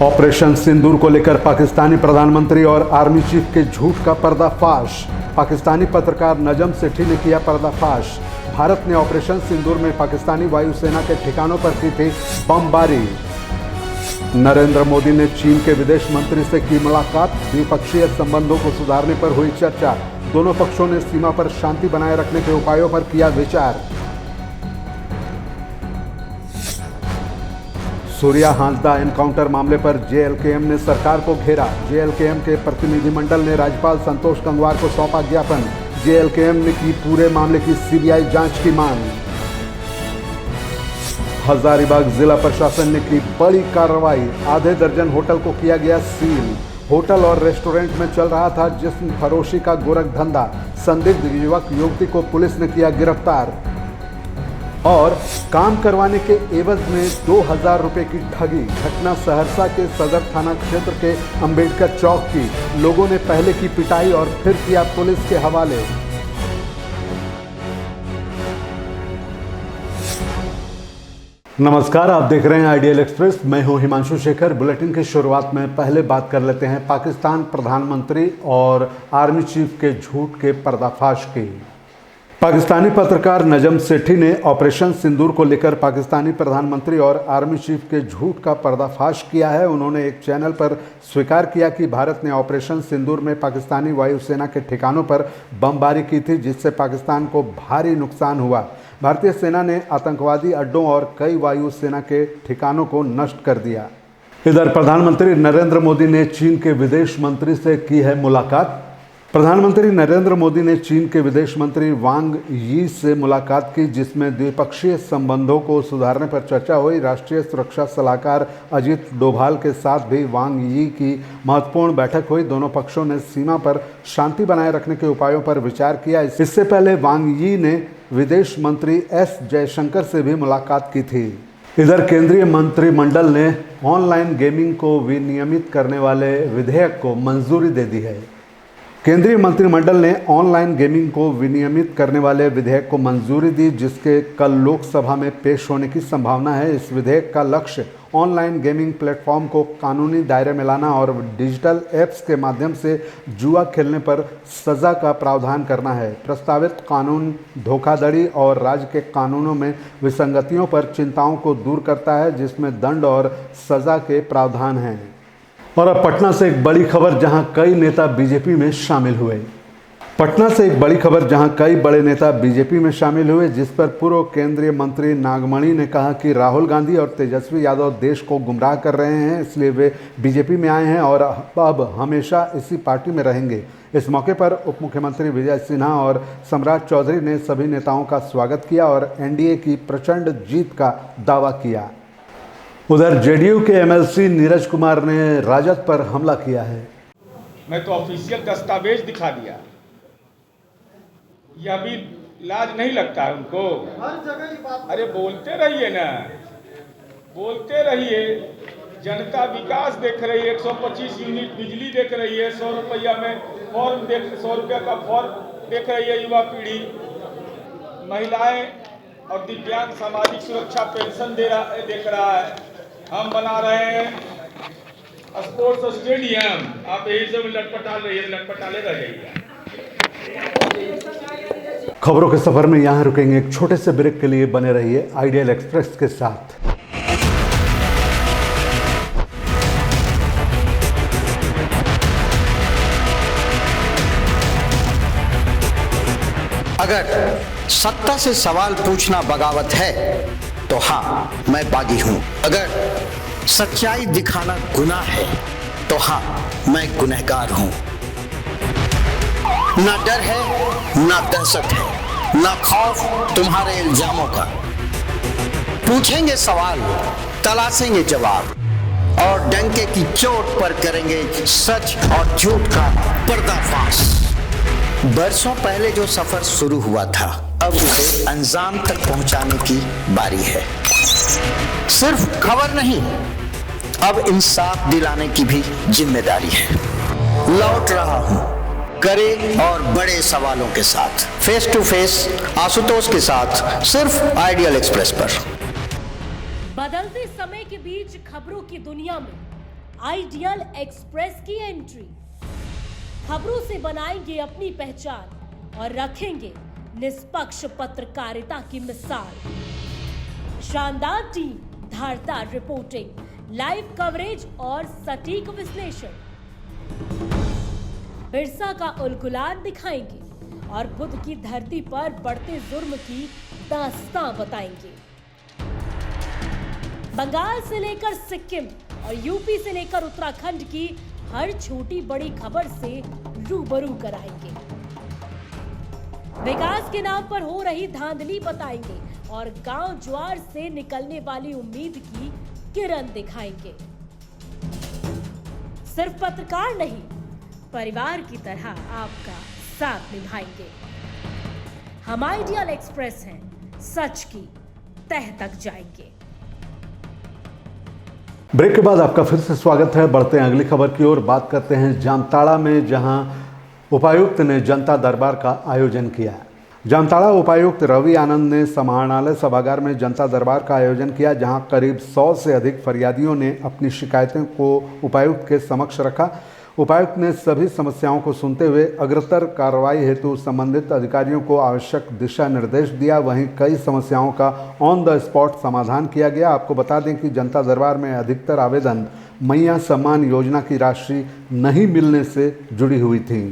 Operation सिंदूर को लेकर पाकिस्तानी प्रधानमंत्री और आर्मी चीफ के झूठ का पर्दाफाश। पाकिस्तानी पत्रकार नजम सेठी ने किया पर्दाफाश। भारत ने ऑपरेशन सिंदूर में पाकिस्तानी वायुसेना के ठिकानों पर की थी बमबारी। नरेंद्र मोदी ने चीन के विदेश मंत्री से की मुलाकात। द्विपक्षीय संबंधों को सुधारने पर हुई चर्चा। दोनों पक्षों ने सीमा पर शांति बनाए रखने के उपायों पर किया विचार। सूर्या हांसदा एनकाउंटर मामले पर जेएलकेएम ने सरकार को घेरा। जेएलकेएम के प्रतिनिधिमंडल ने राज्यपाल संतोष गंगवार को सौंपा ज्ञापन। जेएलकेएम ने की पूरे मामले की सीबीआई जांच की मांग। हजारीबाग जिला प्रशासन ने की बड़ी कार्रवाई। आधे दर्जन होटल को किया गया सील। होटल और रेस्टोरेंट में चल रहा था जिस्म फरोशी का गोरख धंधा। संदिग्ध युवक युवती को पुलिस ने किया गिरफ्तार। और काम करवाने के एवज में 2000 रुपए की ठगी। घटना सहरसा के सदर थाना क्षेत्र के अंबेडकर चौक की। लोगों ने पहले की पिटाई और फिर किया पुलिस के हवाले। नमस्कार, आप देख रहे हैं आइडियल एक्सप्रेस। मैं हूं हिमांशु शेखर। बुलेटिन की शुरुआत में पहले बात कर लेते हैं पाकिस्तान प्रधानमंत्री और आर्मी चीफ के झूठ के पर्दाफाश की। पाकिस्तानी पत्रकार नजम सेठी ने ऑपरेशन सिंदूर को लेकर पाकिस्तानी प्रधानमंत्री और आर्मी चीफ के झूठ का पर्दाफाश किया है। उन्होंने एक चैनल पर स्वीकार किया कि भारत ने ऑपरेशन सिंदूर में पाकिस्तानी वायुसेना के ठिकानों पर बमबारी की थी, जिससे पाकिस्तान को भारी नुकसान हुआ। भारतीय सेना ने आतंकवादी अड्डों और कई वायुसेना के ठिकानों को नष्ट कर दिया। इधर प्रधानमंत्री नरेंद्र मोदी ने चीन के विदेश मंत्री से की है मुलाकात। प्रधानमंत्री नरेंद्र मोदी ने चीन के विदेश मंत्री वांग यी से मुलाकात की, जिसमें द्विपक्षीय संबंधों को सुधारने पर चर्चा हुई। राष्ट्रीय सुरक्षा सलाहकार अजीत डोभाल के साथ भी वांग यी की महत्वपूर्ण बैठक हुई। दोनों पक्षों ने सीमा पर शांति बनाए रखने के उपायों पर विचार किया। इससे पहले वांग यी ने विदेश मंत्री एस जयशंकर से भी मुलाकात की थी। इधर केंद्रीय मंत्रिमंडल ने ऑनलाइन गेमिंग को विनियमित करने वाले विधेयक को मंजूरी दे दी है। केंद्रीय मंत्रिमंडल ने ऑनलाइन गेमिंग को विनियमित करने वाले विधेयक को मंजूरी दी, जिसके कल लोकसभा में पेश होने की संभावना है। इस विधेयक का लक्ष्य ऑनलाइन गेमिंग प्लेटफॉर्म को कानूनी दायरे में लाना और डिजिटल ऐप्स के माध्यम से जुआ खेलने पर सज़ा का प्रावधान करना है। प्रस्तावित कानून धोखाधड़ी और राज्य के कानूनों में विसंगतियों पर चिंताओं को दूर करता है, जिसमें दंड और सज़ा के प्रावधान हैं। और अब पटना से एक बड़ी खबर, जहां कई नेता बीजेपी में शामिल हुए। पटना से एक बड़ी खबर, जहां कई बड़े नेता बीजेपी में शामिल हुए, जिस पर पूर्व केंद्रीय मंत्री नागमणि ने कहा कि राहुल गांधी और तेजस्वी यादव देश को गुमराह कर रहे हैं, इसलिए वे बीजेपी में आए हैं और अब हमेशा इसी पार्टी में रहेंगे। इस मौके पर उप मुख्यमंत्री विजय सिन्हा और सम्राट चौधरी ने सभी नेताओं का स्वागत किया और एनडीए की प्रचंड जीत का दावा किया। उधर जेडीयू के एमएलसी नीरज कुमार ने राजद पर हमला किया है। मैं तो ऑफिशियल दस्तावेज दिखा दिया। यह भी लाज नहीं लगता है उनको? अरे बोलते रहिए ना, बोलते रहिए। जनता विकास देख रही है, 125 यूनिट बिजली देख रही है, 100 रुपया में फॉर्म 100 रुपया का फॉर्म देख रही है युवा पीढ़ी। महिलाएं और दिव्यांग सामाजिक सुरक्षा पेंशन देख रहा है। हम बना रहे हैं स्पोर्ट्स स्टेडियम। आप यही सब लटपटा रहिए, लटपटाले रह जाइए। खबरों के सफर में यहाँ रुकेंगे। एक छोटे से ब्रेक के लिए बने रहिए आइडियल एक्सप्रेस के साथ। अगर सत्ता से सवाल पूछना बगावत है तो हाँ, मैं बागी हूं। अगर सच्चाई दिखाना गुनाह है तो हाँ, मैं गुनहगार हूं। ना डर है, ना दहशत है, ना खौफ तुम्हारे इल्जामों का। पूछेंगे सवाल, तलाशेंगे जवाब और डंके की चोट पर करेंगे सच और झूठ का पर्दाफाश। बरसों पहले जो सफर शुरू हुआ था, अब उसे अंजाम तक पहुंचाने की बारी है। सिर्फ खबर नहीं, अब इंसाफ दिलाने की भी जिम्मेदारी है। लौट रहा हूं कड़े और बड़े सवालों के साथ, फेस टू फेस आशुतोष के साथ, सिर्फ आइडियल एक्सप्रेस पर। बदलते समय के बीच खबरों की दुनिया में आइडियल एक्सप्रेस की एंट्री। खबरों से बनाएंगे अपनी पहचान और रखेंगे निष्पक्ष पत्रकारिता की मिसाल। शानदार टीम, धारदार रिपोर्टिंग, लाइव कवरेज और सटीक विश्लेषण। बिरसा का उलगुलान दिखाएंगे और बुध की धरती पर बढ़ते जुर्म की दास्तां बताएंगे। बंगाल से लेकर सिक्किम और यूपी से लेकर उत्तराखंड की हर छोटी बड़ी खबर से रूबरू कराएंगे। विकास के नाम पर हो रही धांधली बताएंगे और गांव ज्वार से निकलने वाली उम्मीद की किरण दिखाएंगे। सिर्फ पत्रकार नहीं, परिवार की तरह आपका साथ निभाएंगे। हम आइडियल एक्सप्रेस हैं, सच की तह तक जाएंगे। ब्रेक के बाद आपका फिर से स्वागत है। बढ़ते हैं अगली खबर की ओर। बात करते हैं जामताड़ा में, जहां उपायुक्त ने जनता दरबार का आयोजन किया। जामताड़ा उपायुक्त रवि आनंद ने समाहरणालय सभागार में जनता दरबार का आयोजन किया, जहां करीब 100 से अधिक फरियादियों ने अपनी शिकायतों को उपायुक्त के समक्ष रखा। उपायुक्त ने सभी समस्याओं को सुनते हुए अग्रतर कार्रवाई हेतु संबंधित अधिकारियों को आवश्यक दिशा निर्देश दिया। वहीं कई समस्याओं का ऑन द स्पॉट समाधान किया गया। आपको बता दें कि जनता दरबार में अधिकतर आवेदन मैया सम्मान योजना की राशि नहीं मिलने से जुड़ी हुई थी।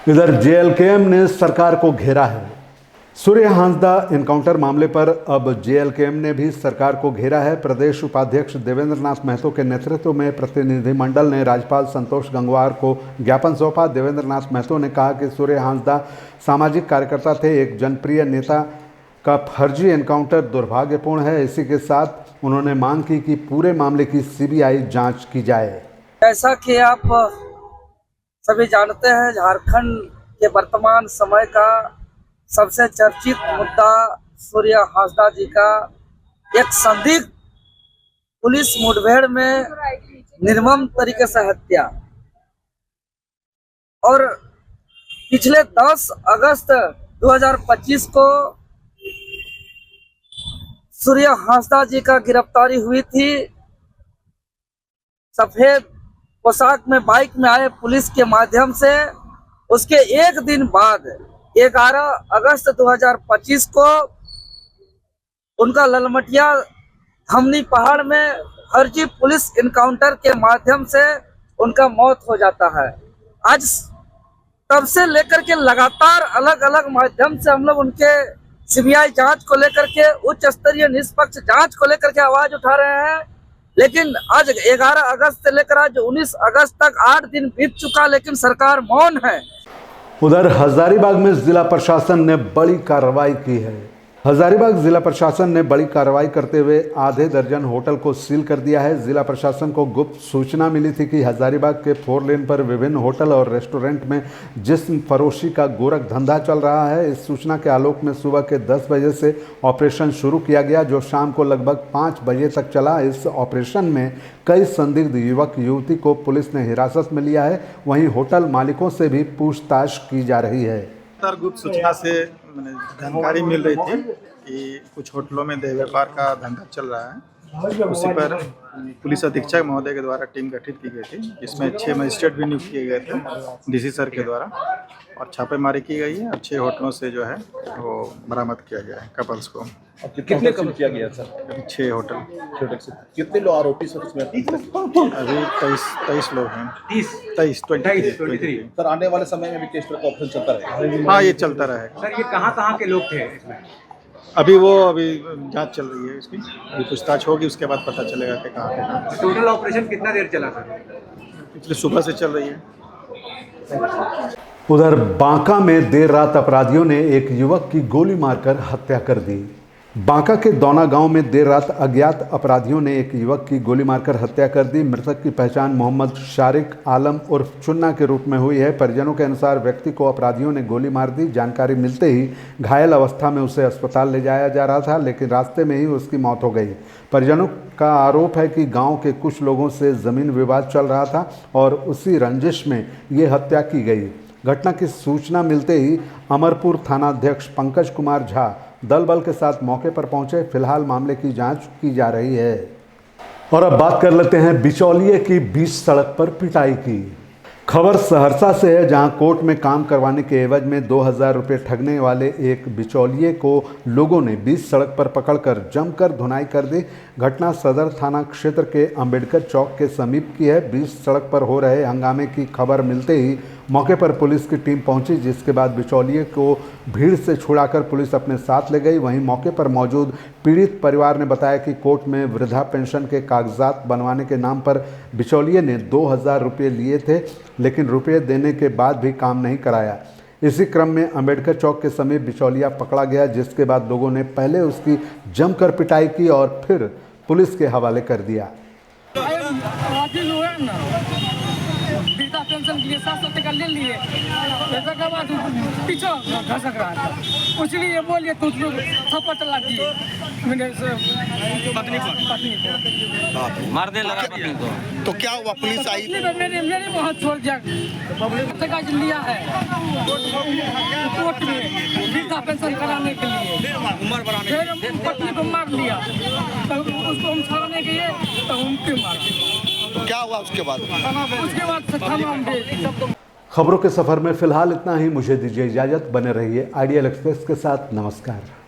इधर जेएलकेएम ने सरकार को घेरा है। सूर्य हांसदा एनकाउंटर मामले पर अब जेएलकेएम ने भी सरकार को घेरा है। प्रदेश उपाध्यक्ष देवेंद्र नाथ महतो के नेतृत्व में प्रतिनिधिमंडल ने राज्यपाल संतोष गंगवार को ज्ञापन सौंपा। देवेंद्र नाथ महतो ने कहा कि सूर्य हांसदा सामाजिक कार्यकर्ता थे, एक जनप्रिय नेता का फर्जी एनकाउंटर दुर्भाग्यपूर्ण है। इसी के साथ उन्होंने मांग की कि पूरे मामले की सीबीआई जांच की जाए। जैसा कि आप सभी जानते हैं, झारखंड के वर्तमान समय का सबसे चर्चित मुद्दा सूर्य हांसदा जी का एक संदिग्ध पुलिस मुठभेड़ में निर्मम तरीके से हत्या, और पिछले 10 अगस्त 2025 को सूर्य हांसदा जी का गिरफ्तारी हुई थी। सफेद पोशाक में बाइक में आए पुलिस के माध्यम से। उसके एक दिन बाद 11 अगस्त 2025 को उनका ललमटिया धमनी पहाड़ में फर्जी पुलिस इनकाउंटर के माध्यम से उनका मौत हो जाता है। आज तब से लेकर के लगातार अलग अलग माध्यम से हम लोग उनके सीबीआई जांच को लेकर के, उच्च स्तरीय निष्पक्ष जांच को लेकर के आवाज उठा रहे हैं। लेकिन आज 11 अगस्त से लेकर आज 19 अगस्त तक 8 दिन बीत चुका, लेकिन सरकार मौन है। उधर हजारीबाग में जिला प्रशासन ने बड़ी कार्रवाई की है। हजारीबाग जिला प्रशासन ने बड़ी कार्रवाई करते हुए आधे दर्जन होटल को सील कर दिया है। जिला प्रशासन को गुप्त सूचना मिली थी कि हजारीबाग के 4 लेन पर विभिन्न होटल और रेस्टोरेंट में जिस्म फरोशी का गोरख धंधा चल रहा है। इस सूचना के आलोक में सुबह के 10 बजे से ऑपरेशन शुरू किया गया, जो शाम को लगभग 5 बजे तक चला। इस ऑपरेशन में कई संदिग्ध युवक युवती को पुलिस ने हिरासत में लिया है। वहीं होटल मालिकों से भी पूछताछ की जा रही है। गुप्त सूचना से जानकारी मिल रही थी कि कुछ होटलों में देह व्यापार का धंधा चल रहा है। उसी पर पुलिस अधीक्षक महोदय के द्वारा टीम गठित की गई थी, जिसमें 6 मजिस्ट्रेट भी नियुक्त किए गए थे डीसी सर के द्वारा, और छापेमारी की गई है। 6 होटलों से जो है वो बरामद किया गया है कपल्स को। कितने कम किया गया सर? 6 होटल। कितने लोग आरोपी सर इसमें? अभी 23 लोग हैं। 23 सर आने वाले समय में भी किस तरह का ऑपरेशन चलता रहेगा? हाँ, ये चलता रहेगा। सर, ये कहाँ के लोग थे इसमें? अभी जांच चल रही है इसकी, अभी पूछताछ होगी, उसके बाद पता चलेगा कि कहाँ। टोटल ऑपरेशन कितना देर चला सर? पिछले सुबह से चल रही है। उधर बांका में देर रात अपराधियों ने एक युवक की गोली मारकर हत्या कर दी। बांका के दौना गांव में देर रात अज्ञात अपराधियों ने एक युवक की गोली मारकर हत्या कर दी। मृतक की पहचान मोहम्मद शारिक आलम उर्फ चुन्ना के रूप में हुई है। परिजनों के अनुसार व्यक्ति को अपराधियों ने गोली मार दी। जानकारी मिलते ही घायल अवस्था में उसे अस्पताल ले जाया जा रहा था, लेकिन रास्ते में ही उसकी मौत हो गई। परिजनों का आरोप है कि गाँव के कुछ लोगों से जमीन विवाद चल रहा था और उसी रंजिश में ये हत्या की गई। घटना की सूचना मिलते ही अमरपुर थानाध्यक्ष पंकज कुमार झा दल बल के साथ मौके पर पहुंचे। फिलहाल मामले की जांच की जा रही है। और अब बात कर लेते हैं बिचौलिए की बीच सड़क पर पिटाई की। खबर सहरसा से है, जहां कोर्ट में काम करवाने के एवज में 2000 रुपये ठगने वाले एक बिचौलिए को लोगों ने बीच सड़क पर पकड़कर जमकर धुनाई कर दी। घटना सदर थाना क्षेत्र के अंबेडकर चौक के समीप की है। बीच सड़क पर हो रहे हंगामे की खबर मिलते ही मौके पर पुलिस की टीम पहुंची, जिसके बाद बिचौलिए को भीड़ से छुड़ाकर पुलिस अपने साथ ले गई। वहीं मौके पर मौजूद पीड़ित परिवार ने बताया कि कोर्ट में वृद्धा पेंशन के कागजात बनवाने के नाम पर बिचौलिए ने 2000 रुपये लिए थे, लेकिन रुपये देने के बाद भी काम नहीं कराया। इसी क्रम में अंबेडकर चौक के समीप बिचौलिया पकड़ा गया, जिसके बाद लोगों ने पहले उसकी जमकर पिटाई की और फिर पुलिस के हवाले कर दिया। वृद्धा पेंशन के लिए 700 टका ले लिए, पैसा के बाद पीछे घसक रहा था, इसलिए बोलिए तो थप्पड़ चला दिए मेरे पत्नी को मारने लगा पत्नी को। तो क्या हुआ, पुलिस आई? मेरे बहुत छोड़ दिया, टका लिया है कोर्ट में वृद्धा पेंशन कराने के लिए, फिर पत्नी को मार लिया, तो उसको हम छाड़ने गए तो उनको मारा। क्या हुआ उसके बाद? खबरों के सफर में फिलहाल इतना ही। मुझे दीजिए इजाजत, बने रहिए आइडियल एक्सप्रेस के साथ। नमस्कार।